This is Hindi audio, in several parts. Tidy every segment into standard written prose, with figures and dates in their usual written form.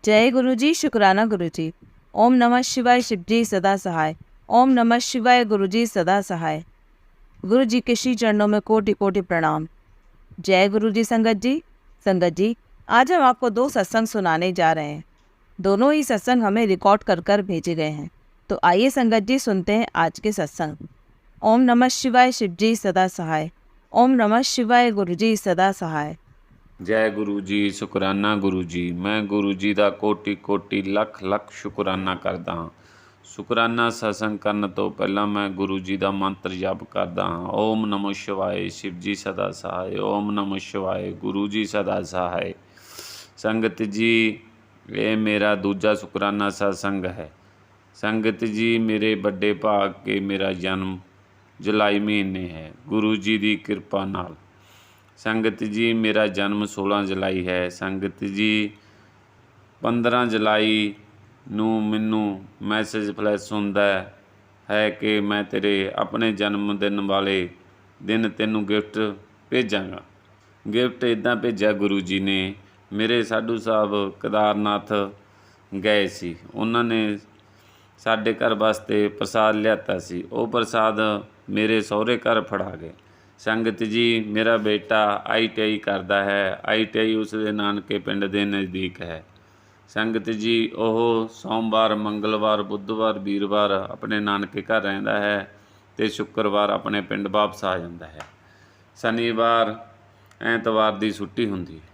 जय गुरु जी, शुक्राना गुरु जी। ओम नमः शिवाय, शिव जी सदा सहाय। ओम नमः शिवाय, गुरु जी सदा सहाय। गुरु जी के श्री चरणों में कोटि कोटि प्रणाम। जय गुरु जी। संगत जी, आज हम आपको 2 सत्संग सुनाने जा रहे हैं। दोनों ही सत्संग हमें रिकॉर्ड कर कर भेजे गए हैं। तो आइए संगत जी सुनते हैं आज के सत्संग। ओम नमः शिवाय, शिव जी सदा सहाय। ओम नमः शिवाय, गुरु जी सदा सहाय। जय गुरु जी, शुकराना गुरु जी। मैं गुरु जी ਦਾ ਕੋਟੀ ਕੋਟੀ ਲੱਖ ਲੱਖ ਸ਼ੁਕਰਾਨਾ ਕਰਦਾ ਹਾਂ। ਸ਼ੁਕਰਾਨਾ ਸਤਸੰਗ ਕਰਨ ਤੋਂ ਪਹਿਲਾਂ ਮੈਂ ਗੁਰੂ ਜੀ ਦਾ ਮੰਤਰ ਜਪ ਕਰਦਾ ਹਾਂ। ਓਮ ਨਮੋ ਸ਼ਿਵਾਏ, ਸ਼ਿਵ ਜੀ ਸਦਾ ਸਹਾਏ। ਓਮ ਨਮੋ ਸ਼ਿਵਾਏ, ਗੁਰੂ ਜੀ ਸਦਾ ਸਹਾਏ। ਸੰਗਤ ਜੀ, ਇਹ ਮੇਰਾ ਦੂਜਾ ਸ਼ੁਕਰਾਨਾ ਸਤਸੰਗ ਹੈ। ਸੰਗਤ ਜੀ, ਮੇਰੇ ਵੱਡੇ ਭਾਗ ਕੇ ਮੇਰਾ ਜਨਮ ਜੁਲਾਈ ਮਹੀਨੇ ਹੈ। ਗੁਰੂ ਜੀ ਦੀ ਕਿਰਪਾ ਨਾਲ ਸੰਗਤ ਜੀ, ਮੇਰਾ ਜਨਮ 16 ਜੁਲਾਈ ਹੈ। ਸੰਗਤ ਜੀ, 15 ਜੁਲਾਈ ਨੂੰ ਮੈਨੂੰ ਮੈਸੇਜ ਫਲੈਸ਼ ਹੁੰਦਾ ਹੈ ਕਿ ਮੈਂ ਤੇਰੇ ਆਪਣੇ ਜਨਮ ਦਿਨ ਵਾਲੇ ਦਿਨ ਤੈਨੂੰ ਗਿਫਟ ਭੇਜਾਂਗਾ। ਗਿਫਟ ਇੱਦਾਂ ਭੇਜਿਆ ਗੁਰੂ ਜੀ ਨੇ। ਮੇਰੇ ਸਾਧੂ ਸਾਹਿਬ ਕੇਦਾਰਨਾਥ ਗਏ ਸੀ, ਉਹਨਾਂ ਨੇ ਸਾਡੇ ਘਰ ਵਾਸਤੇ ਪ੍ਰਸਾਦ ਲਿਆਤਾ ਸੀ। ਉਹ ਪ੍ਰਸਾਦ ਮੇਰੇ ਸਹੁਰੇ ਘਰ ਫੜਾ ਗਏ। ਸੰਗਤ ਜੀ, ਮੇਰਾ ਬੇਟਾ ITI ਕਰਦਾ ਹੈ। ITI ਉਸ ਦੇ ਨਾਨਕੇ ਪਿੰਡ ਦੇ ਨਜ਼ਦੀਕ ਹੈ। ਸੰਗਤ ਜੀ, ਉਹ ਸੋਮਵਾਰ, ਮੰਗਲਵਾਰ, ਬੁੱਧਵਾਰ, ਵੀਰਵਾਰ ਆਪਣੇ ਨਾਨਕੇ ਘਰ ਰਹਿੰਦਾ ਹੈ ਅਤੇ ਸ਼ੁੱਕਰਵਾਰ ਆਪਣੇ ਪਿੰਡ ਵਾਪਸ ਆ ਜਾਂਦਾ ਹੈ। ਸ਼ਨੀਵਾਰ, ਐਤਵਾਰ ਦੀ ਛੁੱਟੀ ਹੁੰਦੀ ਹੈ।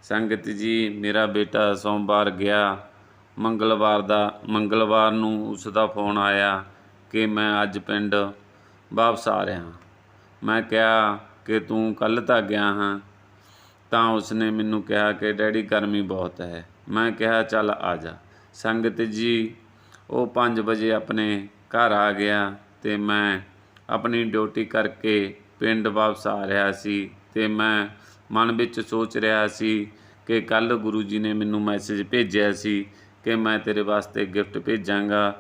ਸੰਗਤ ਜੀ, ਮੇਰਾ ਬੇਟਾ ਸੋਮਵਾਰ ਗਿਆ। ਮੰਗਲਵਾਰ ਨੂੰ ਉਸ ਦਾ ਫੋਨ ਆਇਆ ਕਿ ਮੈਂ ਅੱਜ ਪਿੰਡ ਵਾਪਸ ਆ ਰਿਹਾ ਹਾਂ। ਮੈਂ ਕਿਹਾ ਕਿ ਤੂੰ ਕੱਲ੍ਹ ਤਾਂ ਗਿਆ ਹਾਂ। ਤਾਂ ਉਸਨੇ ਮੈਨੂੰ ਕਿਹਾ ਕਿ ਡੈਡੀ ਗਰਮੀ ਬਹੁਤ ਹੈ। ਮੈਂ ਕਿਹਾ ਚੱਲ ਆ ਜਾ। ਸੰਗਤ ਜੀ, ਉਹ 5 ਵਜੇ ਆਪਣੇ ਘਰ ਆ ਗਿਆ ਅਤੇ ਮੈਂ ਆਪਣੀ ਡਿਊਟੀ ਕਰਕੇ ਪਿੰਡ ਵਾਪਸ ਆ ਰਿਹਾ ਸੀ ਅਤੇ ਮੈਂ ਮਨ ਵਿੱਚ ਸੋਚ ਰਿਹਾ ਸੀ ਕਿ ਕੱਲ੍ਹ ਗੁਰੂ ਜੀ ਨੇ ਮੈਨੂੰ ਮੈਸੇਜ ਭੇਜਿਆ ਸੀ ਕਿ ਮੈਂ ਤੇਰੇ ਵਾਸਤੇ ਗਿਫਟ ਭੇਜਾਂਗਾ।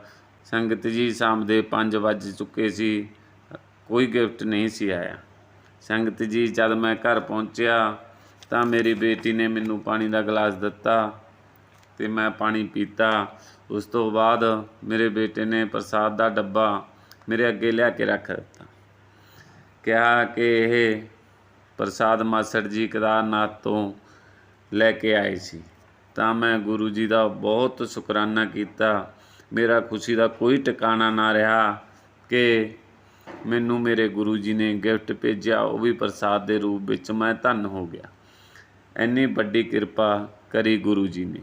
ਸੰਗਤ ਜੀ, ਸ਼ਾਮ ਦੇ 5 ਵੱਜ ਚੁੱਕੇ ਸੀ, ਕੋਈ ਗਿਫਟ ਨਹੀਂ ਸੀ ਆਇਆ। ਸੰਗਤ ਜੀ, ਜਦ ਮੈਂ ਘਰ ਪਹੁੰਚਿਆ ਤਾਂ ਮੇਰੀ ਬੇਟੀ ਨੇ ਮੈਨੂੰ ਪਾਣੀ ਦਾ ਗਲਾਸ ਦਿੱਤਾ ਅਤੇ ਮੈਂ ਪਾਣੀ ਪੀਤਾ। ਉਸ ਤੋਂ ਬਾਅਦ ਮੇਰੇ ਬੇਟੇ ਨੇ ਪ੍ਰਸਾਦ ਦਾ ਡੱਬਾ ਮੇਰੇ ਅੱਗੇ ਲਿਆ ਕੇ ਰੱਖ ਦਿੱਤਾ। ਕਿਹਾ ਕਿ ਇਹ ਪ੍ਰਸਾਦ ਮਾਸੜ ਜੀ ਕੇਦਾਰਨਾਥ ਤੋਂ ਲੈ ਕੇ ਆਏ ਸੀ। ਤਾਂ ਮੈਂ ਗੁਰੂ ਜੀ ਦਾ ਬਹੁਤ ਸ਼ੁਕਰਾਨਾ ਕੀਤਾ। ਮੇਰਾ ਖੁਸ਼ੀ ਦਾ ਕੋਈ ਟਿਕਾਣਾ ਨਾ ਰਿਹਾ ਕਿ ਮੈਨੂੰ ਮੇਰੇ ਗੁਰੂ ਜੀ ਨੇ ਗਿਫਟ ਭੇਜਿਆ, ਉਹ ਵੀ ਪ੍ਰਸਾਦ ਦੇ ਰੂਪ ਵਿੱਚ। ਮੈਂ ਧੰਨ ਹੋ ਗਿਆ। ਇੰਨੀ ਵੱਡੀ ਕਿਰਪਾ ਕਰੀ ਗੁਰੂ ਜੀ ਨੇ।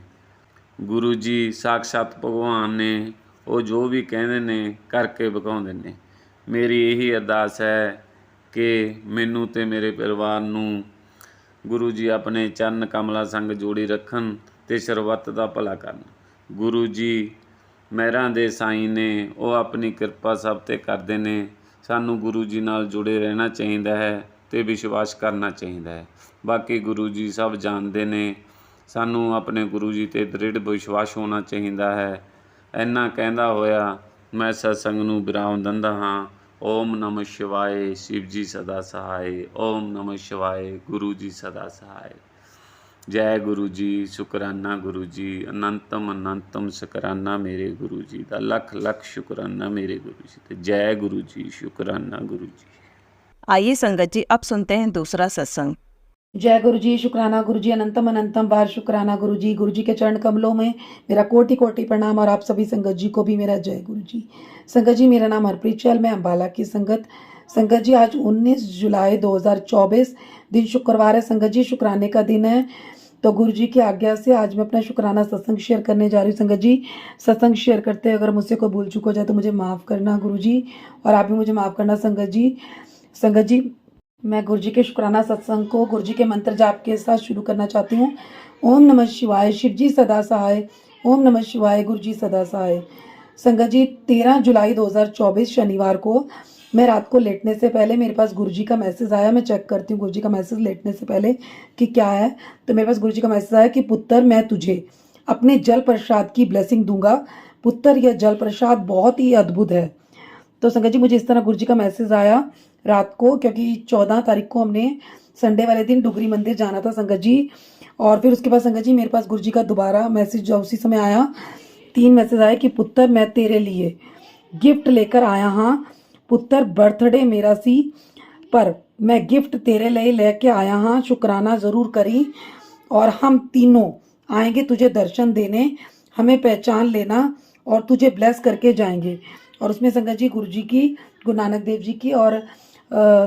ਗੁਰੂ ਜੀ ਸਾਕਸ਼ਾਤ ਭਗਵਾਨ ਨੇ। ਉਹ ਜੋ ਵੀ ਕਹਿੰਦੇ ਨੇ ਕਰਕੇ ਵਿਖਾਉਂਦੇ ਨੇ। ਮੇਰੀ ਇਹੀ ਅਰਦਾਸ ਹੈ ਕਿ ਮੈਨੂੰ ਅਤੇ ਮੇਰੇ ਪਰਿਵਾਰ ਨੂੰ ਗੁਰੂ ਜੀ ਆਪਣੇ ਚਰਨ ਕਮਲਾਂ ਸੰਗ ਜੋੜੀ ਰੱਖਣ ਅਤੇ ਸਰਬੱਤ ਦਾ ਭਲਾ ਕਰਨ। ਗੁਰੂ ਜੀ ਮਹਿਰਾਂ ਦੇ ਸਾਈਂ ਨੇ। ਉਹ ਆਪਣੀ ਕਿਰਪਾ ਸਭ 'ਤੇ ਕਰਦੇ ਨੇ। ਸਾਨੂੰ ਗੁਰੂ ਜੀ ਨਾਲ ਜੁੜੇ ਰਹਿਣਾ ਚਾਹੀਦਾ ਹੈ ਅਤੇ ਵਿਸ਼ਵਾਸ ਕਰਨਾ ਚਾਹੀਦਾ ਹੈ। ਬਾਕੀ ਗੁਰੂ ਜੀ ਸਭ ਜਾਣਦੇ ਨੇ। ਸਾਨੂੰ ਆਪਣੇ ਗੁਰੂ ਜੀ 'ਤੇ ਦ੍ਰਿੜ ਵਿਸ਼ਵਾਸ ਹੋਣਾ ਚਾਹੀਦਾ ਹੈ। ਇੰਨਾ ਕਹਿੰਦਾ ਹੋਇਆ ਮੈਂ ਸਤਸੰਗ ਨੂੰ ਵਿਰਾਮ ਦਿੰਦਾ ਹਾਂ। ਓਮ ਨਮः ਸ਼ਿਵਾਏ, ਸ਼ਿਵ ਜੀ ਸਦਾ ਸਹਾਏ। ਓਮ ਨਮः ਸ਼ਿਵਾਏ, ਗੁਰੂ ਜੀ ਸਦਾ ਸਹਾਏ। ਜੈ ਗੁਰੂ ਜੀ, ਸ਼ੁਕਰਾਨਾ ਗੁਰੂ ਜੀ। ਅਨੰਤਮ ਅਨੰਤਮ ਸ਼ੁਕਰਾਨਾ ਮੇਰੇ ਗੁਰੂ ਜੀ ਦਾ। ਲੱਖ ਲੱਖ ਸ਼ੁਕਰਾਨਾ मेरे गुरु जी। तो जय गुरु जी, शुकराना गुरु जी। आइए संगत जी, अब सुनते हैं दूसरा सत्संग। जय गुरु जी, शुक्राना गुरु जी। अनंतम अनंतम बार शुक्राना गुरु जी। गुरु जी के चरण कमलों में मेरा कोटि कोटि प्रणाम और आप सभी संगत जी को भी मेरा जय गुरु जी। संगत जी, मेरा नाम हरप्रीत चहल, मैं अम्बाला की संगत। संगत जी, आज 19 जुलाई 2024 दिन शुक्रवार है। संगत जी, शुक्राने का दिन है। तो गुरु जी की आज्ञा से आज मैं अपना शुक्राना सत्संग शेयर करने जा रही हूँ। संगत जी, सत्संग शेयर करते अगर मुझसे कोई भूल चूक हो जाए तो मुझे माफ़ करना गुरु जी, और आप भी मुझे माफ़ करना संगत जी। संगत जी, मैं गुरु जी के शुक्राना सत्संग को गुरु जी के मंत्र जाप के साथ शुरू करना चाहती हूँ। ओम नमः शिवाय, शिव जी सदा सहाय। ओम नमः शिवाय, गुरु जी सदा सहाय। संगत जी, 13 जुलाई 2024 शनिवार को मैं रात को लेटने से पहले मेरे पास गुरु जी का मैसेज आया। मैं चेक करती हूँ गुरु जी का मैसेज लेटने से पहले कि क्या है। तो मेरे पास गुरु जी का मैसेज आया कि पुत्र, मैं तुझे अपने जल प्रसाद की ब्लेसिंग दूंगा। पुत्र, यह जल प्रसाद बहुत ही अद्भुत है। तो संगत जी, मुझे इस तरह गुरु जी का मैसेज आया रात को, क्योंकि 14 तारीख को हमने संडे वाले दिन डुगरी मंदिर जाना था संगत जी। और फिर उसके बाद संगत जी मेरे पास गुरु जी का दोबारा मैसेज जो उसी समय आया, 3 मैसेज आए कि पुत्र मैं तेरे लिए गिफ्ट लेकर आया हाँ, पुत्र बर्थडे मेरा सी, पर मैं गिफ्ट तेरे लिए लेके आया हाँ, शुक्राना ज़रूर करी, और हम तीनों आएंगे तुझे दर्शन देने, हमें पहचान लेना और तुझे ब्लेस करके जाएंगे। और उसमें संगत जी गुरु जी की, गुरु नानक देव जी की और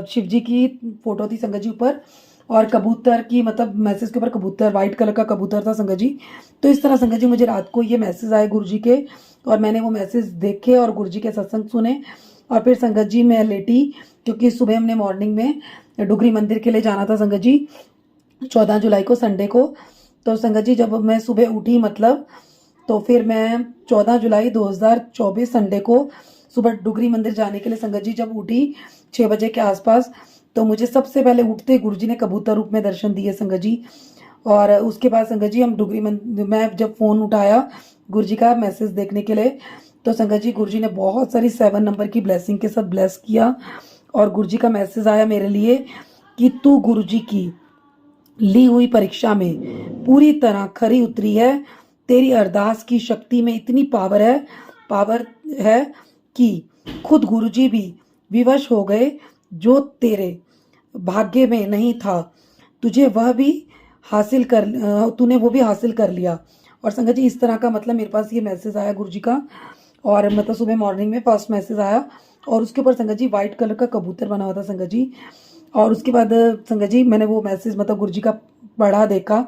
शिव जी की फ़ोटो थी संगत जी ऊपर, और कबूतर की, मतलब मैसेज के ऊपर कबूतर, वाइट कलर का कबूतर था संगत जी। तो इस तरह संगत जी मुझे रात को ये मैसेज आए गुरु जी के, और मैंने वो मैसेज देखे और गुरु जी के सत्संग सुने। और फिर संगत जी मैं लेटी, क्योंकि सुबह हमने मॉर्निंग में डुगरी मंदिर के लिए जाना था संगत जी, 14 जुलाई को संडे को। तो संगत जी जब मैं सुबह उठी मतलब, तो फिर मैं 14 जुलाई 2024 संडे को सुबह डुगरी मंदिर जाने के लिए संगत जी जब उठी 6 बजे के आसपास, तो मुझे सबसे पहले उठते गुरुजी ने कबूतर रूप में दर्शन दिए संगत जी। और उसके बाद संगत जी हम डुगरी मंदिर, मैं जब फ़ोन उठाया गुरुजी का मैसेज देखने के लिए, तो संगत जी गुरुजी ने बहुत सारी 7 नंबर की ब्लेसिंग के साथ ब्लेस किया। और गुरुजी का मैसेज आया मेरे लिए कि तू गुरुजी की ली हुई परीक्षा में पूरी तरह खरी उतरी है, तेरी अरदास की शक्ति में इतनी पावर है कि खुद गुरुजी भी विवश हो गए, जो तेरे भाग्य में नहीं था तुझे वह भी हासिल कर, तूने वो भी हासिल कर लिया। और संगत जी इस तरह का मतलब मेरे पास ये मैसेज आया गुरुजी का, और मतलब सुबह मॉर्निंग में फर्स्ट मैसेज आया, और उसके ऊपर संगत जी वाइट कलर का कबूतर बना हुआ था संगत जी। और उसके बाद संगत जी मैंने वो मैसेज मतलब गुरुजी का पढ़ा देखा,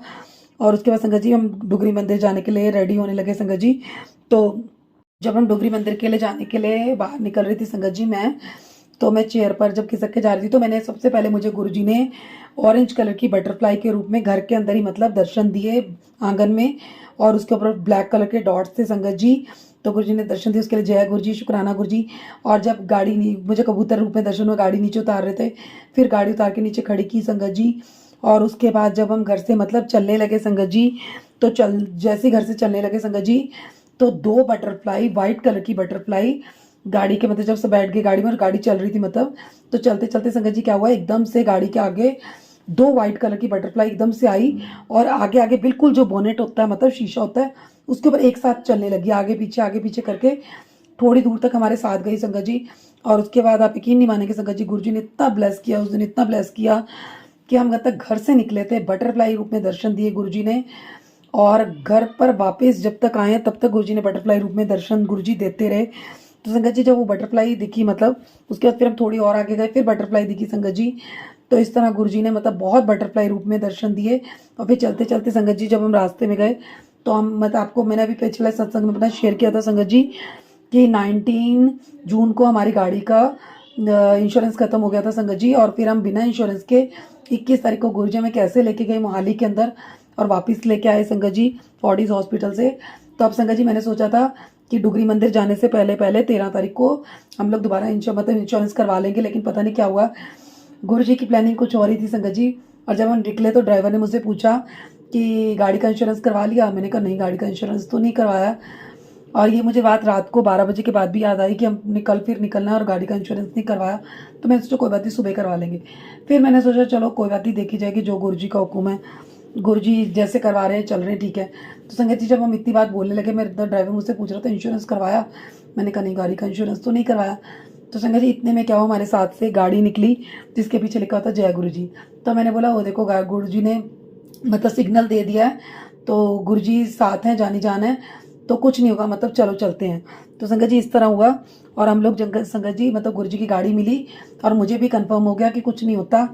और उसके बाद संगत जी हम डुगरी मंदिर जाने के लिए रेडी होने लगे संगत जी। तो जब हम डुगरी मंदिर के लिए जाने के लिए बाहर निकल रही थी संगत जी मैं, तो मैं चेयर पर जब खिसक के जा रही थी, तो मैंने सबसे पहले मुझे गुरुजी ने ऑरेंज कलर की बटरफ्लाई के रूप में घर के अंदर ही मतलब दर्शन दिए आंगन में, और उसके ऊपर ब्लैक कलर के डॉट्स थे संगत जी। तो गुरुजी ने दर्शन दिए, उसके लिए जय गुरुजी, शुक्राना गुरुजी। और जब गाड़ी मुझे कबूतर रूप में दर्शन हुआ, गाड़ी नीचे उतार रहे थे, फिर गाड़ी उतार के नीचे खड़ी की संगत जी। और उसके बाद जब हम घर से मतलब चलने लगे संगत जी, तो जैसे घर से चलने लगे संगत जी, तो 2 बटरफ्लाई, वाइट कलर की बटरफ्लाई गाड़ी के मतलब जब से बैठ गए गाड़ी में और गाड़ी चल रही थी मतलब, तो चलते चलते संगत जी क्या हुआ, एकदम से गाड़ी के आगे 2 वाइट कलर की बटरफ्लाई एकदम से आई, और आगे आगे बिल्कुल जो बोनेट होता है मतलब शीशा होता है उसके ऊपर एक साथ चलने लगी, आगे पीछे करके थोड़ी दूर तक हमारे साथ गई संगत जी। और उसके बाद आप यकीन नहीं मानेंगे संगत जी, गुरुजी ने इतना ब्लेस किया उस दिन, इतना ब्लेस किया कि हम तक घर से निकले थे, बटरफ्लाई रूप में दर्शन दिए गुरुजी ने, और घर पर वापस जब तक आए तब तक गुरुजी ने बटरफ्लाई रूप में दर्शन गुरुजी देते रहे। तो संगत जी जब वो बटरफ्लाई दिखी मतलब उसके बाद फिर हम थोड़ी और आगे गए, फिर बटरफ्लाई दिखी संगत जी। तो इस तरह गुरुजी ने मतलब बहुत बटरफ्लाई रूप में दर्शन दिए। और फिर चलते चलते संगत जी जब हम रास्ते में गए, तो हम मतलब आपको मैंने अभी पिछले सत्संग में अपना शेयर किया था संगत जी कि 19 जून को हमारी गाड़ी का इंश्योरेंस खत्म हो गया था संगत जी, और फिर हम बिना इंश्योरेंस के 21 तारीख को गुरुजी हमें कैसे लेके गए मोहाली के अंदर और वापस लेके आए संगत जी फोर्टिस हॉस्पिटल से। तो अब संगत जी मैंने सोचा था कि डुगरी मंदिर जाने से पहले 13 तारीख को हम लोग दोबारा इंश्योरेंस करवा लेंगे, लेकिन पता नहीं क्या हुआ, गुरुजी की प्लानिंग कुछ और ही थी संगत जी। और जब हम निकले तो ड्राइवर ने मुझसे पूछा कि गाड़ी का इंश्योरेंस करवा लिया, मैंने कहा नहीं गाड़ी का इंश्योरेंस तो नहीं करवाया। और ये मुझे बात रात को 12 बजे के बाद भी याद आई कि हमने कल फिर निकलना है और गाड़ी का इंश्योरेंस नहीं करवाया। तो मैंने सोचा कोई बात नहीं सुबह करवा लेंगे। फिर मैंने सोचा चलो कोई बात नहीं देखी जाएगी, जो गुरुजी का हुक्म है, गुरुजी जैसे करवा रहे हैं चल रहे हैं ठीक है। तो संगत जी जब हम इतनी बात बोलने लगे, मेरे ड्राइवर मुझसे पूछ रहा था इंश्योरेंस करवाया, मैंने कहा नहीं गाड़ी का इंश्योरेंस तो नहीं करवाया। तो संगत जी इतने में क्या हुआ, हमारे साथ से गाड़ी निकली जिसके पीछे लिखा था जय गुरुजी। तो मैंने बोला वो देखो गुरुजी ने मतलब सिग्नल दे दिया है, तो गुरुजी साथ हैं, जानी जान है, तो कुछ नहीं होगा, मतलब चलो चलते हैं। तो संगत जी इस तरह हुआ, और हम लोग संगत जी मतलब गुरुजी की गाड़ी मिली और मुझे भी कंफर्म हो गया कि कुछ नहीं होता,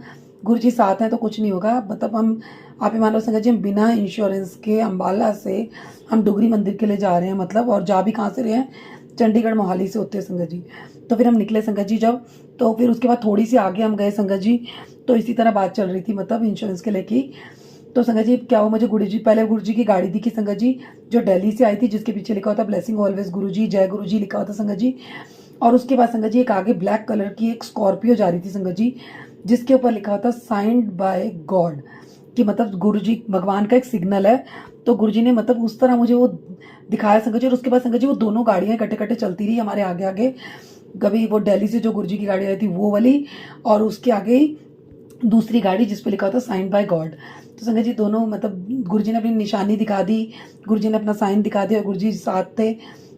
गुरुजी साथ हैं तो कुछ नहीं होगा। मतलब हम आप ही मान लो संगत जी हम बिना इंश्योरेंस के अम्बाला से हम डुगरी मंदिर के लिए जा रहे हैं मतलब, और जा भी कहाँ से रहे हैं, चंडीगढ़ मोहाली से होते हैं संगत जी। तो फिर हम निकले संगत जी जब, तो फिर उसके बाद थोड़ी सी आगे हम गए संगत जी, तो इसी तरह बात चल रही थी मतलब इंश्योरेंस के लेके। तो संगत जी क्या हुआ, मुझे पहले गुरुजी की गाड़ी दिखी संगत जी, जो दिल्ली से आई थी, जिसके पीछे लिखा होता ब्लेसिंग ऑलवेज गुरुजी, जय गुरुजी लिखा होता संगत जी। और उसके बाद संगत जी एक आगे ब्लैक कलर की एक स्कॉर्पियो जा रही थी संगत जी, जिसके ऊपर लिखा होता साइंड बाय गॉड, कि मतलब गुरुजी भगवान का एक सिग्नल है। तो गुरुजी ने मतलब उस तरह मुझे वो दिखाया संगत जी। और उसके बाद संगत जी वो दोनों गाड़ियाँ कटे चलती रही हमारे आगे आगे, कभी वो दिल्ली से जो गुरुजी की गाड़ी आई थी वो वाली, और उसके आगे दूसरी गाड़ी जिस पे लिखा होता साइन बाय गॉड। तो संगत जी दोनों मतलब गुरुजी ने अपनी निशानी दिखा दी, गुरुजी ने अपना साइन दिखा दिया, गुरुजी साथ थे।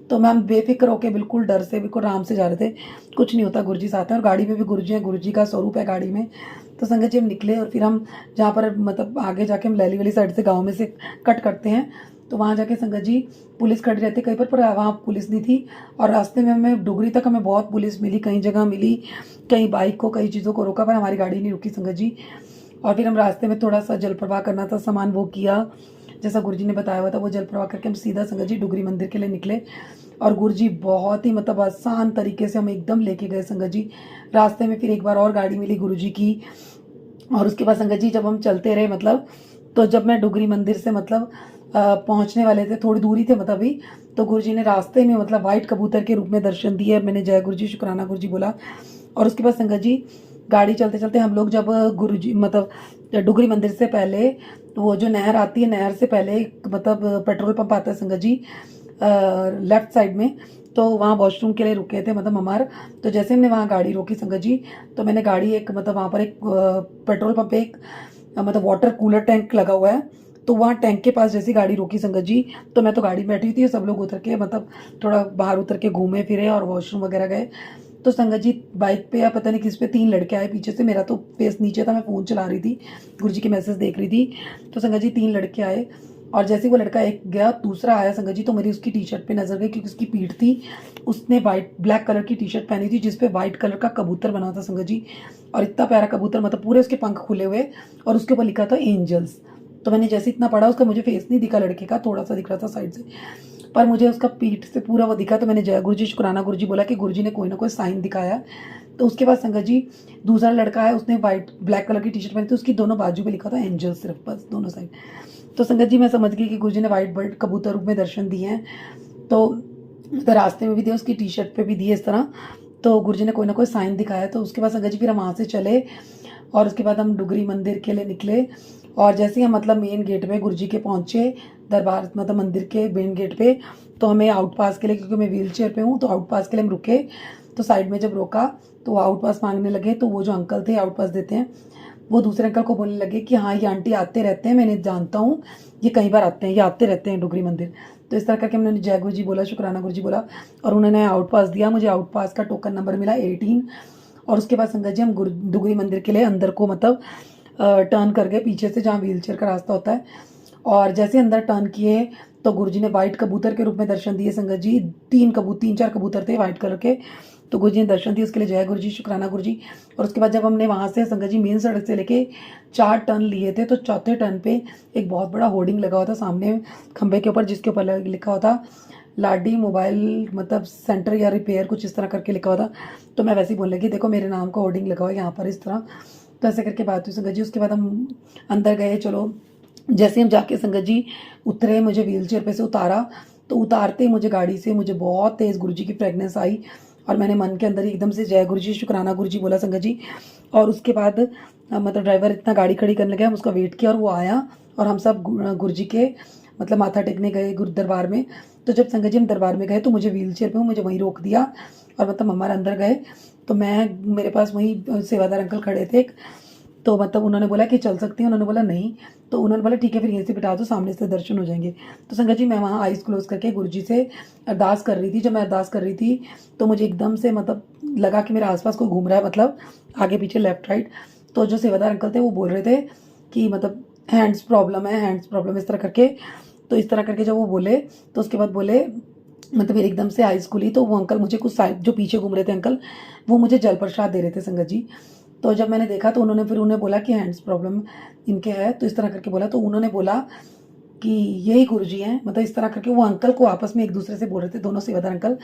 तो मैं हम बेफिक्र होके बिल्कुल डर से बिल्कुल आराम से जा रहे थे, कुछ नहीं होता, गुरुजी साथ हैं और गाड़ी में भी गुरुजी है, गुरुजी का स्वरूप है गाड़ी में। तो संगत जी हम निकले और फिर हम जहाँ पर मतलब आगे जाके हम लैली वाली साइड से गाँव में से कट करते हैं, तो वहाँ जाके संगत जी पुलिस खड़ी रहती कहीं पर वहाँ पुलिस नहीं थी। और रास्ते में हमें डुगरी तक हमें बहुत पुलिस मिली, कई जगह मिली, कई बाइक को कई चीज़ों को रोका, पर हमारी गाड़ी नहीं रुकी संगत जी। और फिर हम रास्ते में थोड़ा सा जल प्रवाह करना था, सामान वो किया जैसा गुरुजी ने बताया हुआ था, वो जल प्रवाह करके हम सीधा संगत जी डुगरी मंदिर के लिए निकले। और गुरुजी बहुत ही मतलब आसान तरीके से हमें एकदम लेके गए संगत जी। रास्ते में फिर एक बार और गाड़ी मिली गुरुजी की, और उसके बाद संगत जी जब हम चलते रहे मतलब, तो जब मैं डुगरी मंदिर से मतलब पहुंचने वाले थे, थोड़ी दूरी थे मतलब अभी, तो गुरुजी ने रास्ते में मतलब वाइट कबूतर के रूप में दर्शन दिए। मैंने जय गुरुजी शुक्राना गुरुजी बोला। और उसके बाद संगत जी गाड़ी चलते चलते हम लोग जब गुरुजी मतलब डुगरी मंदिर से पहले वो जो नहर आती है, नहर से पहले मतलब पेट्रोल पंप आता है संगत जी लेफ्ट साइड में, तो वहाँ वॉशरूम के लिए रुके थे मतलब हमारा। तो जैसे हमने वहाँ गाड़ी रोकी संगत जी, तो मैंने गाड़ी एक मतलब वहाँ पर एक पेट्रोल पंप पे एक मतलब वाटर कूलर टैंक लगा हुआ है, तो वहाँ टैंक के पास जैसी गाड़ी रोकी संगत जी, तो मैं तो गाड़ी में बैठी थी, सब लोग उतर के मतलब थोड़ा बाहर उतर के घूमे फिरे और वॉशरूम वगैरह गए। तो संगत जी बाइक पे या पता नहीं किस पे 3 लड़के आए पीछे से, मेरा तो फेस नीचे था, मैं फ़ोन चला रही थी, गुरुजी के मैसेज देख रही थी। तो संगत जी 3 लड़के आए, और जैसे ही वो लड़का एक गया दूसरा आया संगत जी, तो मेरी उसकी टी शर्ट पे नजर गई क्योंकि उसकी पीठ थी, उसने ब्लैक कलर की टी शर्ट पहनी थी जिसपे वाइट कलर का कबूतर बना था संगत जी। और इतना प्यारा कबूतर, मतलब पूरे उसके पंख खुले हुए, और उसके ऊपर लिखा था एंजल्स। तो मैंने जैसे इतना पढ़ा, उसका मुझे फेस नहीं दिखा लड़के का, थोड़ा सा दिख रहा था साइड से, पर मुझे उसका पीठ से पूरा वो दिखा। तो मैंने जय गुरुजी शुक्राना गुरुजी बोला कि गुरुजी ने कोई ना कोई साइन दिखाया। तो उसके बाद संगत जी दूसरा लड़का है, उसने ब्लैक कलर की टी शर्ट पहनी थी, उसकी दोनों बाजू पे लिखा था एंजल, सिर्फ बस दोनों साइड। तो संगत जी मैं समझ गई कि गुरुजी ने वाइट बर्ड कबूतर रूप में दर्शन दिए हैं। तो रास्ते में भी दिए, उसकी टी शर्ट पे भी दिए इस तरह। तो गुरुजी ने कोई ना कोई साइन दिखाया। तो उसके बाद संगत जी फिर हम वहाँ से चले, और उसके बाद हम डुगरी मंदिर के लिए निकले। और जैसे ही हम मतलब मेन गेट में गुरुजी के पहुँचे, दरबार मतलब मंदिर के मेन गेट पे, तो हमें आउट पास के लिए, क्योंकि मैं व्हील चेयर पे हूँ, तो आउट पास के लिए हम रुके। तो साइड में जब रोका तो वो आउट पास मांगने लगे, तो वो जो अंकल थे आउट पास देते हैं, वो दूसरे अंकल को बोलने लगे कि हाँ ये आंटी आते रहते हैं, मैंने जानता हूँ, ये कई बार आते हैं, ये आते रहते हैं डुगरी मंदिर। तो इस तरह करके हमने जय गुरुजी बोला, शुक्राना गुरुजी बोला, और उन्होंने आउट पास दिया। मुझे आउट पास का टोकन नंबर मिला 18। और उसके बाद संगत जी हम डुगरी मंदिर के लिए अंदर को मतलब टर्न कर गए पीछे से, जहाँ व्हील चेयर का रास्ता होता है। और जैसे अंदर टर्न किए तो गुरुजी ने वाइट कबूतर के रूप में दर्शन दिए संगत जी। 3-4 कबूतर थे वाइट कलर के, तो गुरुजी ने दर्शन दिए, उसके लिए जय गुरुजी शुक्राना गुरुजी। और उसके बाद जब हमने वहाँ से संगत जी मेन सड़क से लेके 4 टर्न लिए थे, तो चौथे टर्न पे एक बहुत बड़ा होर्डिंग लगा हुआ था सामने खंबे के ऊपर, जिसके ऊपर लिखा हुआ था लाडी मोबाइल मतलब सेंटर या रिपेयर, कुछ इस तरह करके लिखा हुआ था। तो मैं वैसे ही बोलने लगी, देखो मेरे नाम का होर्डिंग लगा हुआ है यहाँ पर इस तरह। तो ऐसे करके बात हुई संगत जी। उसके बाद हम अंदर गए। चलो जैसे हम जाके संगत जी उतरे, मुझे व्हील चेयर पे से उतारा, तो उतारते ही मुझे गाड़ी से मुझे बहुत तेज़ गुरुजी की फ्रेगनेंस आई, और मैंने मन के अंदर ही एकदम से जय गुरुजी शुक्राना गुरुजी बोला संगत जी। और उसके बाद मतलब ड्राइवर इतना गाड़ी खड़ी करने लगा, हम उसका वेट किया, और वो आया, और हम सब गुरुजी के मतलब माथा टेकने गए गुरु दरबार में। तो जब संगत जी हम दरबार में गए, तो मुझे व्हील चेयर पर मुझे वहीं रोक दिया, और मतलब हमारे अंदर गए, तो मेरे पास वहीं सेवादार अंकल खड़े थे। तो मतलब उन्होंने बोला कि चल सकती हैं, उन्होंने बोला नहीं, तो उन्होंने बोला ठीक है फिर यहीं से बिठा दो, सामने से दर्शन हो जाएंगे। तो संगत जी मैं वहाँ आइज़ क्लोज करके गुरुजी से अरदास कर रही थी। जब मैं अरदास कर रही थी, तो मुझे एकदम से मतलब लगा कि मेरे आसपास कोई घूम रहा है, मतलब आगे पीछे लेफ्ट राइट। तो जो सेवादार अंकल थे वो बोल रहे थे कि मतलब हैंड्स प्रॉब्लम है, हैंड्स प्रॉब्लम, इस तरह करके। तो इस तरह करके जब वो बोले, तो उसके बाद बोले मतलब मेरी एकदम से आइज़ खुली, तो वो अंकल मुझे कुछ साइड जो पीछे घूम रहे थे अंकल, वो मुझे जल प्रसाद दे रहे थे संगत जी। तो जब मैंने देखा, तो उन्होंने बोला कि हैंड्स प्रॉब्लम इनके है, तो इस तरह करके बोला। तो उन्होंने बोला कि यही गुरुजी हैं, मतलब इस तरह करके वो अंकल को आपस में एक दूसरे से बोल रहे थे, दोनों सेवादार अंकल,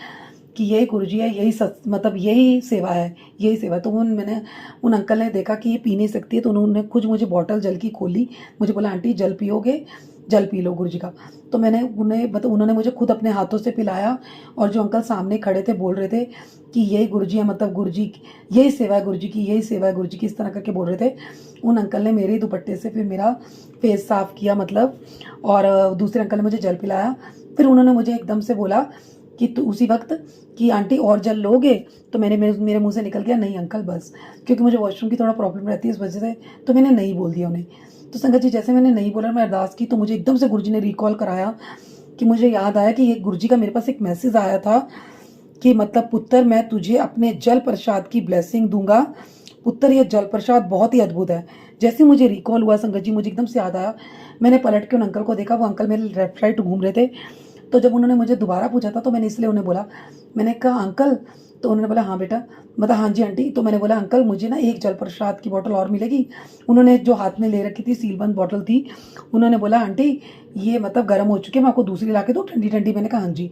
कि यही गुरुजी है, यही मतलब यही सेवा है, यही सेवा। तो मैंने उन अंकल ने देखा कि ये पी नहीं सकती है, तो उन्होंने खुद मुझे बॉटल जल की खोली, मुझे बोला आंटी जल पियोगे, जल पी लो गुरुजी का। तो मैंने उन्होंने मुझे खुद अपने हाथों से पिलाया। और जो अंकल सामने खड़े थे बोल रहे थे कि यही गुरुजी है, मतलब गुरुजी यही सेवा है गुरुजी की, यही सेवा है गुरुजी की, इस तरह करके बोल रहे थे। उन अंकल ने मेरे दुपट्टे से फिर मेरा फेस साफ किया मतलब, और दूसरे अंकल ने मुझे जल पिलाया। फिर उन्होंने मुझे एकदम से बोला कि तो उसी वक्त कि आंटी और जल लोगे, तो मेरे मुंह से निकल गया नहीं अंकल बस, क्योंकि मुझे वॉशरूम की थोड़ा प्रॉब्लम रहती है इस वजह से, तो मैंने नहीं बोल दिया उन्हें। तो संगत जी जैसे मैंने नहीं बोला, मैं अरदास की, तो मुझे एकदम से गुरुजी ने रिकॉल कराया कि मुझे याद आया कि ये गुरुजी का मेरे पास एक मैसेज आया था कि मतलब पुत्र मैं तुझे अपने जल प्रसाद की ब्लेसिंग दूंगा। पुत्र ये जल प्रसाद बहुत ही अद्भुत है। जैसे मुझे रिकॉल हुआ संगत जी, मुझे एकदम से याद आया, मैंने पलट के उन अंकल को देखा, वो अंकल मेरे लेफ्ट राइट घूम रहे थे। तो जब उन्होंने मुझे दोबारा पूछा था तो मैंने इसलिए उन्हें बोला, मैंने कहा अंकल, तो उन्होंने बोला हाँ बेटा, मतलब हाँ जी आंटी। तो मैंने बोला अंकल मुझे ना एक जल प्रसाद की बोतल और मिलेगी। उन्होंने जो हाथ में ले रखी थी सीलबंद बोतल थी, उन्होंने बोला आंटी ये मतलब गर्म हो चुकी है, मैं आपको दूसरी ला के दूँ ठंडी ठंडी। मैंने कहा हाँ जी।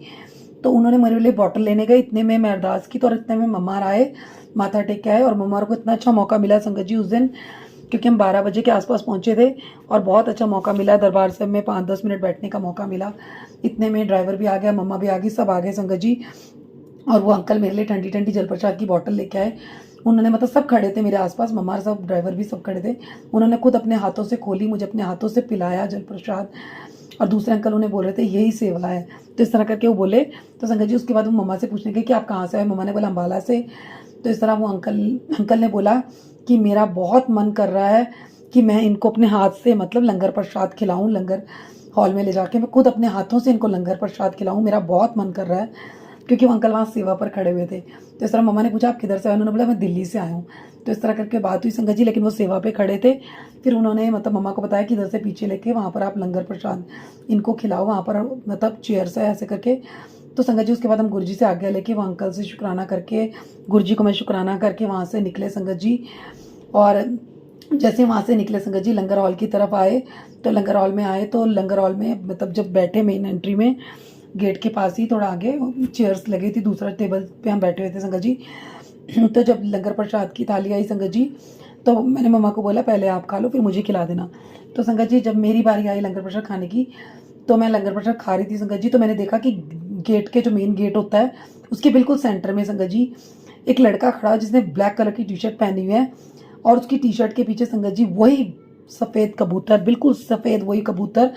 तो उन्होंने मेरे लिए बॉटल लेने गए, इतने में मैं अरदास की, तो और इतने में मम्मा आए, माथा टेक के आए। और मम्मा को इतना अच्छा मौका मिला संगत जी उस दिन, क्योंकि हम 12 बजे के आसपास पहुंचे थे और बहुत अच्छा मौका मिला दरबार साहब में 5-10 मिनट बैठने का मौका मिला। इतने में ड्राइवर भी आ गया, मम्मा भी आ गई, सब आ गए संगत जी। और वो अंकल मेरे लिए ठंडी ठंडी जल प्रसाद की बोतल लेके आए। उन्होंने मतलब सब खड़े थे मेरे आसपास, मम्मा सब, ड्राइवर भी सब खड़े थे। उन्होंने खुद अपने हाथों से खोली, मुझे अपने हाथों से पिलाया जल प्रसाद। और दूसरे अंकल उन्हें बोल रहे थे यही सेवा है, तो इस तरह करके वो बोले। तो संगत जी उसके बाद वो मम्मा से पूछने गए कि आप कहाँ से आए। मम्मा ने बोला अम्बाला से। तो इस तरह वो अंकल ने बोला कि मेरा बहुत मन कर रहा है कि मैं इनको अपने हाथ से मतलब लंगर प्रसाद खिलाऊं, लंगर हॉल में ले जाके मैं खुद अपने हाथों से इनको लंगर प्रसाद खिलाऊं, मेरा बहुत मन कर रहा है, क्योंकि वो अंकल वहाँ सेवा पर खड़े हुए थे। तो इस तरह मम्मा ने पूछा आप किधर से आए, उन्होंने बोला मैं दिल्ली से आया हूँ। तो इस तरह करके बात हुई संगत जी, लेकिन वो सेवा पे खड़े थे। फिर उन्होंने मतलब मम्मा को बताया कि इधर से पीछे लेके वहाँ पर आप लंगर प्रसाद इनको खिलाओ, वहाँ पर मतलब चेयर्स है ऐसे करके। तो संगत जी उसके बाद हम गुरुजी से आज्ञा लेके वो अंकल से शुक्राना करके, गुरुजी को मैं शुक्राना करके वहाँ से निकले संगत जी। और जैसे वहाँ से निकले संगत जी लंगर हॉल की तरफ आए, तो लंगर हॉल में आए तो लंगर हॉल में मतलब जब बैठे मेन एंट्री में गेट के पास ही थोड़ा आगे चेयर्स लगी थी, दूसरा टेबल पे हम बैठे हुए थे संगत जी। तो जब लंगर प्रसाद की थाली आई संगत जी, तो मैंने मम्मा को बोला पहले आप खा लो फिर मुझे खिला देना। तो संगत जी जब मेरी बारी आई लंगर प्रसाद खाने की, तो मैं लंगर प्रसाद खा रही थी संगत जी, तो मैंने देखा कि गेट के जो मेन गेट होता है उसके बिल्कुल सेंटर में संगत जी एक लड़का खड़ा जिसने ब्लैक कलर की टी शर्ट पहनी हुई है, और उसकी टी शर्ट के पीछे संगत जी वही सफ़ेद कबूतर, बिल्कुल सफ़ेद वही कबूतर,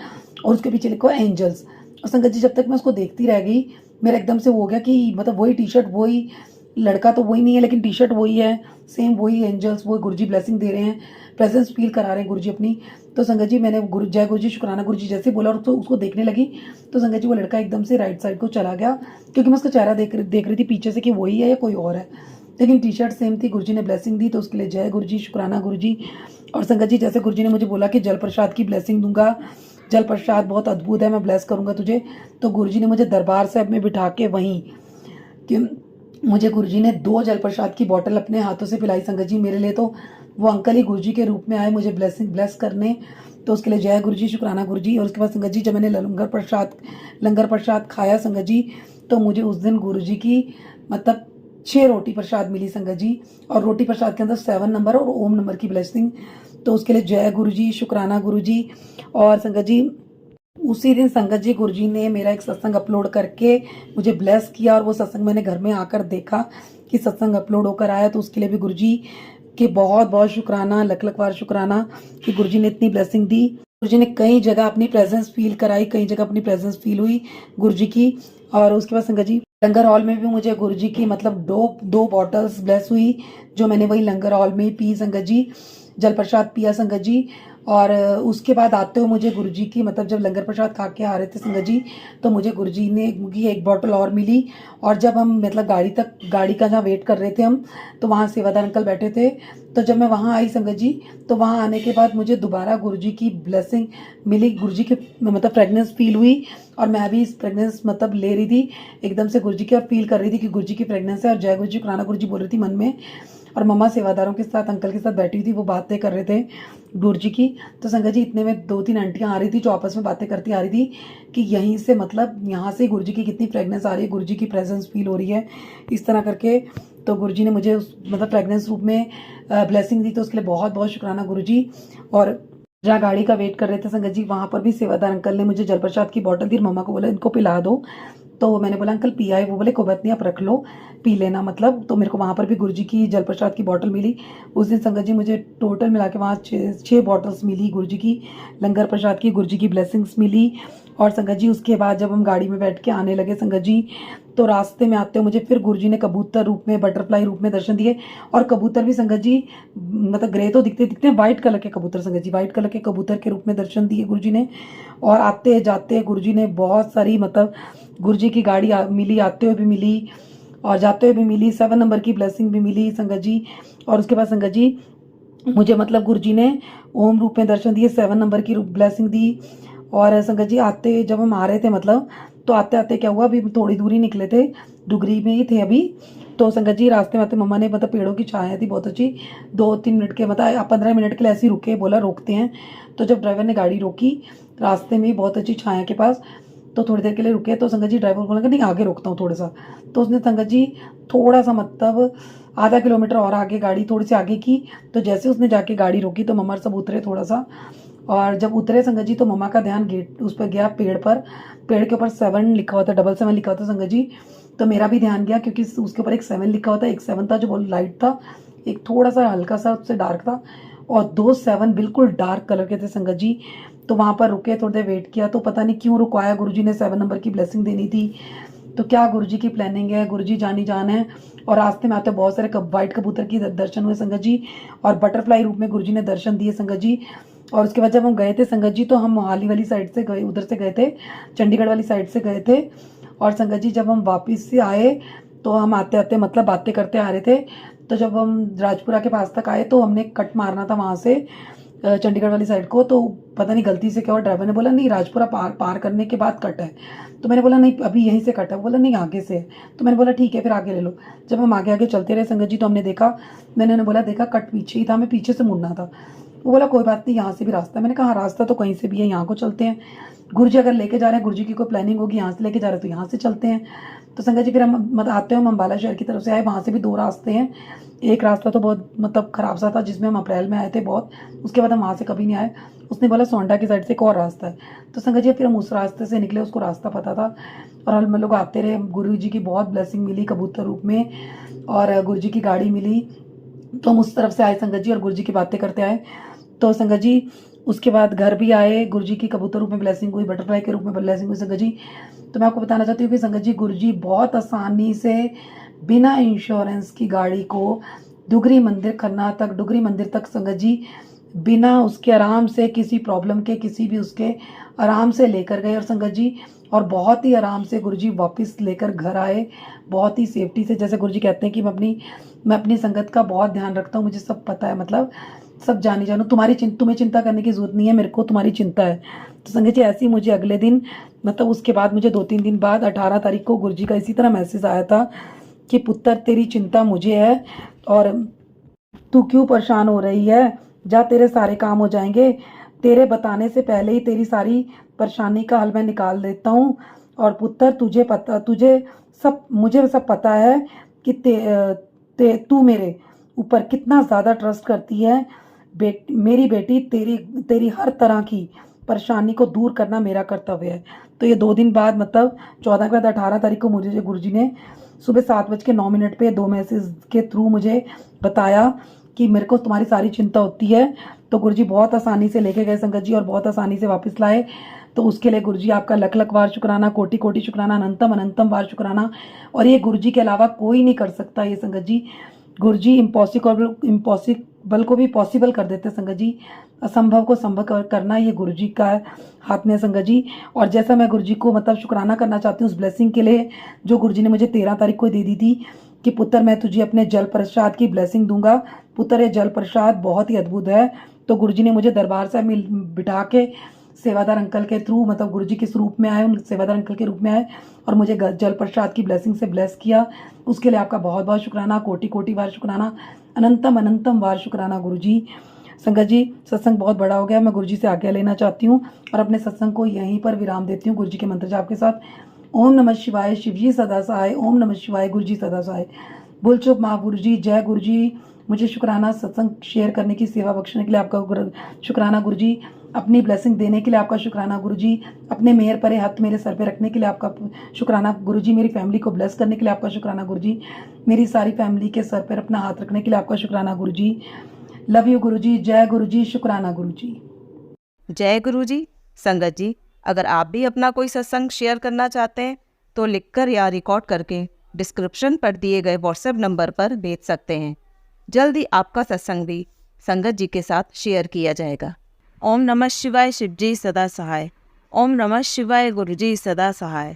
और उसके पीछे लिखा एंजल्स। और संगत जी जब तक मैं उसको देखती रह गई, मेरा एकदम से वो हो गया कि मतलब वही टी शर्ट, वही लड़का तो वही नहीं है लेकिन टी शर्ट वही है, सेम वही एंजल्स, वही गुरुजी ब्लेसिंग दे रहे हैं, प्रेजेंस फील करा रहे हैं गुरुजी अपनी। तो संगत जी मैंने जय गुरुजी शुक्राना गुरुजी जैसे बोला और तो उसको देखने लगी, तो संगत जी वो लड़का एकदम से राइट साइड को चला गया, क्योंकि मैं उसका चेहरा देख रही थी पीछे से कि वही है या कोई और है, लेकिन टी शर्ट सेम थी। गुरुजी ने ब्लेसिंग दी, तो उसके लिए जय गुरुजी शुक्राना गुरुजी। और संगत जी जैसे गुरुजी ने मुझे बोला कि जल प्रसाद की ब्लेसिंग दूंगा, जल प्रसाद बहुत अद्भुत है, मैं ब्लेस करूंगा तुझे। तो गुरुजी ने मुझे दरबार साहब में बिठा के वहीं कि मुझे गुरुजी ने 2 जल प्रसाद की बोतल अपने हाथों से पिलाई संगत जी। मेरे लिए तो वो अंकल ही गुरुजी के रूप में आए मुझे ब्लेस करने, तो उसके लिए जय गुरुजी शुक्राना गुरुजी। और उसके बाद संगत जी जब मैंने लंगर प्रसाद खाया संगत जी, तो मुझे उस दिन गुरुजी की मतलब 6 रोटी प्रसाद मिली संगत जी, और रोटी प्रसाद के अंदर 7 नंबर और ओम नंबर की ब्लेसिंग। तो उसके लिए जय गुरुजी शुक्राना गुरुजी। और संगत जी उसी दिन संगत जी गुरुजी ने मेरा एक सत्संग अपलोड करके मुझे ब्लेस किया, और वो सत्संग मैंने घर में आकर देखा कि सत्संग अपलोड होकर आया, तो उसके लिए भी गुरुजी के बहुत बहुत शुक्राना, लख लख बार शुक्राना कि गुरुजी ने इतनी ब्लेसिंग दी। गुरुजी ने कई जगह अपनी प्रेजेंस फील कराई, कई जगह अपनी प्रेजेंस फील हुई गुरुजी की। और उसके बाद संगत जी लंगर हॉल में भी मुझे गुरुजी की मतलब दो बॉटल्स ब्लेस हुई, जो मैंने वही लंगर हॉल में पी संगत जी, जल प्रसाद पिया संगत जी। और उसके बाद आते हुए मुझे गुरुजी की मतलब जब लंगर प्रसाद खा के आ रहे थे संगत जी, तो मुझे गुरुजी ने की एक बोतल और मिली। और जब हम मतलब गाड़ी का जहाँ वेट कर रहे थे हम, तो वहाँ सेवादार अंकल बैठे थे, तो जब मैं वहाँ आई संगत जी, तो वहाँ आने के बाद मुझे दोबारा गुरुजी की ब्लेसिंग मिली, गुरुजी की मतलब फ्रेगनेंस फील हुई, और मैं भी इस फ्रेगनेंस मतलब ले रही थी एकदम से गुरुजी की, और फील कर रही थी कि गुरुजी की फ्रेगनेंस है। और जय गुरुजी शुक्राना गुरुजी बोल रही थी मन में, और मम्मा सेवादारों के साथ अंकल के साथ बैठी हुई थी, वो बातें कर रहे थे गुरुजी की। तो संगत जी इतने में 2-3 आंटियाँ आ रही थी जो आपस में बातें करती आ रही थी कि यहीं से मतलब यहाँ से गुरुजी की कितनी फ्रेगनेंस आ रही है, गुरुजी की प्रेजेंस फील हो रही है, इस तरह करके। तो गुरुजी ने मुझे उस मतलब फ्रेगनेंस रूप में ब्लेसिंग दी, तो उसके लिए बहुत बहुत शुक्राना गुरुजी। और जहाँ गाड़ी का वेट कर रहे थे संगत जी, वहाँ पर भी सेवादार अंकल ने मुझे जल प्रसाद की बोतल दी, मम्मा को बोला इनको पिला दो। तो मैंने बोला अंकल पिया है, वो बोले कोई बात नहीं आप रख लो पी लेना मतलब। तो मेरे को वहाँ पर भी गुरुजी की जल प्रसाद की बोतल मिली उस दिन संगत जी, मुझे टोटल मिला के वहाँ 6 बॉटल्स मिली गुरुजी की लंगर प्रसाद की, गुरुजी की ब्लेसिंग्स मिली। और संगत जी उसके बाद जब हम गाड़ी में बैठ के आने लगे संगत जी, तो रास्ते में आते हुए मुझे फिर गुरुजी ने कबूतर रूप में, बटरफ्लाई रूप में दर्शन दिए। और कबूतर भी संगत जी मतलब ग्रे तो दिखते दिखते हैं, वाइट कलर के कबूतर संगत जी, वाइट कलर के कबूतर के रूप में दर्शन दिए गुरुजी ने। और आते जाते गुरुजी ने बहुत सारी मतलब गुरुजी की गाड़ी मिली, आते हुए भी मिली और जाते हुए भी मिली, 7 नंबर की ब्लेसिंग भी मिली संगत जी। और उसके बाद संगत जी मुझे मतलब गुरुजी ने ओम रूप में दर्शन दिए, 7 नंबर की ब्लेसिंग दी। और संगत जी आते जब हम आ रहे थे मतलब, तो आते आते क्या हुआ, अभी थोड़ी दूरी निकले थे, डुगरी में ही थे अभी, तो संगत जी रास्ते में आते मम्मा ने मतलब पेड़ों की छाया थी बहुत अच्छी, 2-3 मिनट के मतलब 15 मिनट के लिए ऐसे ही रुके, बोला रोकते हैं। तो जब ड्राइवर ने गाड़ी रोकी रास्ते में बहुत अच्छी छाया के पास, तो थोड़ी देर के लिए रुके, तो संगत जी ड्राइवर बोला कि नहीं आगे रोकता हूँ थोड़ा सा। तो उसने संगत जी थोड़ा सा मतलब आधा किलोमीटर और आगे गाड़ी थोड़ी सी आगे की, तो जैसे उसने जाके गाड़ी रोकी तो मम्मा सब उतरे थोड़ा सा। और जब उतरे संगत जी तो मम्मा का ध्यान गेट उस पर गया, पेड़ पर, पेड़ के ऊपर 7 लिखा हुआ था, 7 लिखा हुआ था संगत जी। तो मेरा भी ध्यान गया क्योंकि उसके ऊपर एक 7 लिखा हुआ था, एक 7 था जो बहुत लाइट था, एक थोड़ा सा हल्का सा उससे डार्क था, और 2 7 बिल्कुल डार्क कलर के थे संगत जी। तो वहाँ पर रुके, थोड़ी देर वेट किया, तो पता नहीं क्यों रुकवाया, गुरुजी ने 7 नंबर की ब्लेसिंग देनी थी। तो क्या गुरुजी की प्लानिंग है, गुरुजी जानी जान है। और रास्ते में आते बहुत सारे वाइट कबूतर की दर्शन हुए संगत जी, और बटरफ्लाई रूप में गुरुजी ने दर्शन दिए संगत जी। और उसके बाद जब हम गए थे संगत जी, तो हम मोहाली वाली साइड से गए, उधर से गए थे, चंडीगढ़ वाली साइड से गए थे। और संगत जी जब हम वापस से आए, तो हम आते आते मतलब बातें करते आ रहे थे, तो जब हम राजपुरा के पास तक आए तो हमने कट मारना था वहाँ से चंडीगढ़ वाली साइड को। तो पता नहीं गलती से क्या हुआ, ड्राइवर ने बोला नहीं राजपुरा पार करने के बाद कट है। तो मैंने बोला नहीं अभी यहीं से कट है, बोला नहीं आगे से है। तो मैंने बोला ठीक है फिर आगे ले लो। जब हम आगे आगे चलते रहे संगत जी, तो हमने देखा, मैंने उन्हें बोला देखा कट पीछे ही था, मैं पीछे से मुड़ना था। वो बोला कोई बात नहीं यहाँ से भी रास्ता है। मैंने कहा हाँ रास्ता तो कहीं से भी है, यहाँ को चलते हैं, गुरुजी अगर लेके जा रहे हैं, गुरुजी की कोई प्लानिंग होगी यहाँ से लेके जा रहे हैं तो यहाँ से चलते हैं। तो संगत जी फिर हम मतलब आते हैं, हम अम्बाला शहर की तरफ से आए, वहाँ से भी 2 रास्ते हैं। एक रास्ता तो बहुत मतलब ख़राब सा था जिसमें हम अप्रैल में आए थे बहुत, उसके बाद हम वहाँ से कभी नहीं आए। उसने बोला सोंडा की साइड से एक और रास्ता है। तो संगत जी फिर हम उस रास्ते से निकले, उसको रास्ता पता था, और हम लोग आते रहे। गुरुजी की बहुत ब्लेसिंग मिली कबूतर रूप में, और गुरुजी की गाड़ी मिली, तो हम उस तरफ से आए संगत जी, और गुरुजी की बातें करते आए। तो संगत जी उसके बाद घर भी आए, गुरुजी की कबूतर रूप में ब्लेसिंग हुई, बटरफ्लाई के रूप में ब्लेसिंग हुई संगत जी। तो मैं आपको बताना चाहती हूँ कि संगत जी गुरुजी बहुत आसानी से बिना इंश्योरेंस की गाड़ी को डुगरी मंदिर खन्ना तक, डुगरी मंदिर तक संगत जी बिना उसके आराम से किसी प्रॉब्लम के, किसी भी उसके आराम से लेकर गए। और संगत जी और बहुत ही आराम से गुरुजी वापस लेकर घर आए, बहुत ही सेफ्टी से। जैसे गुरुजी कहते हैं कि मैं अपनी संगत का बहुत ध्यान रखता हूँ, मुझे सब पता है, मतलब सब जानी जानू, तुम्हें चिंता करने की ज़रूरत नहीं है, मेरे को तुम्हारी चिंता है। तो संगत जी ऐसे ही मुझे अगले दिन मतलब उसके बाद मुझे 2-3 दिन बाद 18 तारीख को गुरुजी का इसी तरह मैसेज आया था कि पुत्र तेरी चिंता मुझे है, और तू क्यों परेशान हो रही है, जा तेरे सारे काम हो जाएंगे, तेरे बताने से पहले ही तेरी सारी परेशानी का हल मैं निकाल देता हूँ। और पुत्र मुझे सब पता है कि तू मेरे ऊपर कितना ज़्यादा ट्रस्ट करती है। मेरी बेटी तेरी हर तरह की परेशानी को दूर करना मेरा कर्तव्य है। तो ये 2 दिन बाद मतलब 14 के बाद 18 तारीख को मुझे गुरुजी ने सुबह 7:09 पे 2 मैसेज के थ्रू मुझे बताया कि मेरे को तुम्हारी सारी चिंता होती है। तो गुरुजी बहुत आसानी से लेके गए संगत जी, और बहुत आसानी से वापस लाए। तो उसके लिए गुरुजी आपका लख लख बार शुक्राना, कोटि कोटि शुक्राना, अनंतम अनंतम बार शुक्राना। और ये गुरुजी के अलावा कोई नहीं कर सकता ये संगत जी। गुरुजी इम्पॉसिबल को भी पॉसिबल कर देते संगत जी, असंभव को संभव करना ये गुरुजी का हाथ में संगत जी। और जैसा मैं गुरुजी को मतलब शुक्राना करना चाहती हूँ उस ब्लेसिंग के लिए जो गुरुजी ने मुझे 13 तारीख को दे दी थी कि पुत्र मैं तुझे अपने जल प्रसाद की ब्लेसिंग दूंगा। पुत्र ये जल प्रसाद बहुत ही अद्भुत है। तो गुरुजी ने मुझे दरबार से बिठा के सेवादार अंकल के थ्रू मतलब गुरुजी किस रूप में आए, उन सेवादार अंकल के रूप में आए और मुझे जल प्रसाद की ब्लेसिंग से ब्लेस किया। उसके लिए आपका बहुत बहुत शुक्राना, कोटि कोटि बार शुक्राना, अनंतम अनंतम बार शुक्राना गुरुजी। संगत जी सत्संग बहुत बड़ा हो गया, मैं गुरुजी से आज्ञा लेना चाहती हूँ और अपने सत्संग को यहीं पर विराम देती हूँ गुरुजी के मंत्र जाप के साथ। ओम नमः शिवाय, शिवजी सदा सहाय। ओम नमः शिवाय, गुरुजी सदा सहाय। भूल चूक माफ गुरुजी, जय गुरुजी। मुझे शुक्राना सत्संग शेयर करने की, सेवा बख्शने के लिए आपका शुक्राना गुरुजी। अपनी ब्लेसिंग देने के लिए आपका शुक्राना गुरुजी। अपने मेहर भरे हाथ मेरे सर पे रखने के लिए आपका शुक्राना गुरुजी। मेरी फैमिली को ब्लेस करने के लिए आपका शुक्राना गुरुजी। मेरी सारी फैमिली के सर पर अपना हाथ रखने के लिए आपका शुक्राना गुरुजी। लव यू गुरुजी, जय गुरुजी, शुक्राना गुरुजी। जय गुरुजी। संगत जी, अगर आप भी अपना कोई सत्संग शेयर करना चाहते हैं तो लिखकर या रिकॉर्ड करके डिस्क्रिप्शन पर दिए गए व्हाट्सएप नंबर पर भेज सकते हैं। जल्द ही आपका सत्संग भी संगत जी के साथ शेयर किया जाएगा। ओम नमः शिवाय, शिव जी सदा सहाय। ओम नमः शिवाय, गुरु जी सदा सहाय।